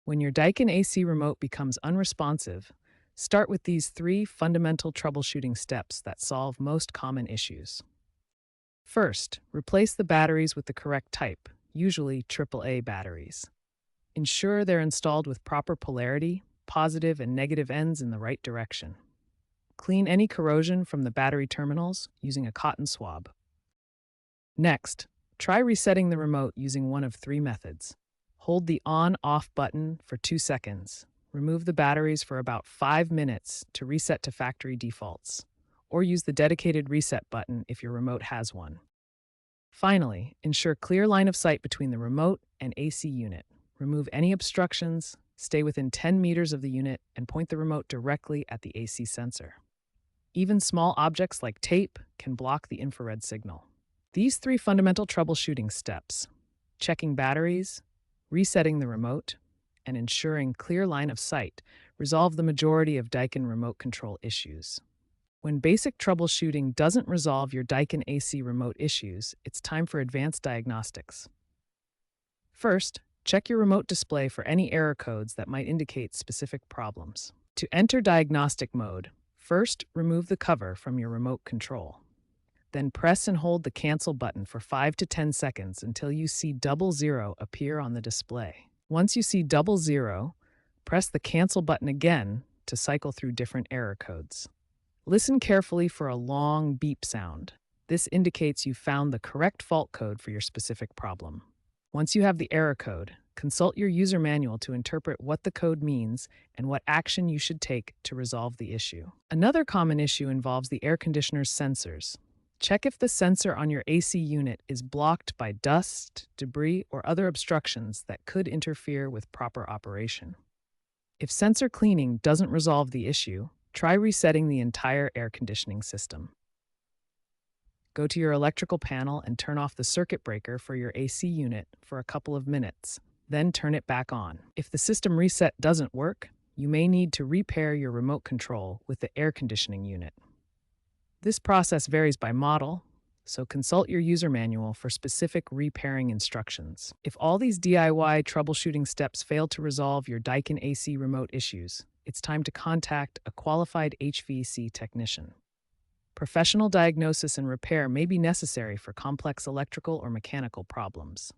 When your Daikin AC remote becomes unresponsive, start with these three fundamental troubleshooting steps that solve most common issues. First, replace the batteries with the correct type, usually AAA batteries. Ensure they're installed with proper polarity, positive and negative ends in the right direction. Clean any corrosion from the battery terminals using a cotton swab. Next, try resetting the remote using one of three methods. Hold the on-off button for 2 seconds. Remove the batteries for about 5 minutes to reset to factory defaults, or use the dedicated reset button if your remote has one. Finally, ensure clear line of sight between the remote and AC unit. Remove any obstructions, stay within 10 meters of the unit, and point the remote directly at the AC sensor. Even small objects like tape can block the infrared signal. These three fundamental troubleshooting steps, checking batteries, resetting the remote, and ensuring clear line of sight, resolve the majority of Daikin remote control issues. When basic troubleshooting doesn't resolve your Daikin AC remote issues, it's time for advanced diagnostics. First, check your remote display for any error codes that might indicate specific problems. To enter diagnostic mode, first remove the cover from your remote control. Then press and hold the cancel button for 5 to 10 seconds until you see 00 appear on the display. Once you see 00, press the cancel button again to cycle through different error codes. Listen carefully for a long beep sound. This indicates you found the correct fault code for your specific problem. Once you have the error code, consult your user manual to interpret what the code means and what action you should take to resolve the issue. Another common issue involves the air conditioner's sensors. Check if the sensor on your AC unit is blocked by dust, debris, or other obstructions that could interfere with proper operation. If sensor cleaning doesn't resolve the issue, try resetting the entire air conditioning system. Go to your electrical panel and turn off the circuit breaker for your AC unit for a couple of minutes, then turn it back on. If the system reset doesn't work, you may need to repair your remote control with the air conditioning unit. This process varies by model, so consult your user manual for specific repairing instructions. If all these DIY troubleshooting steps fail to resolve your Daikin AC remote issues, it's time to contact a qualified HVAC technician. Professional diagnosis and repair may be necessary for complex electrical or mechanical problems.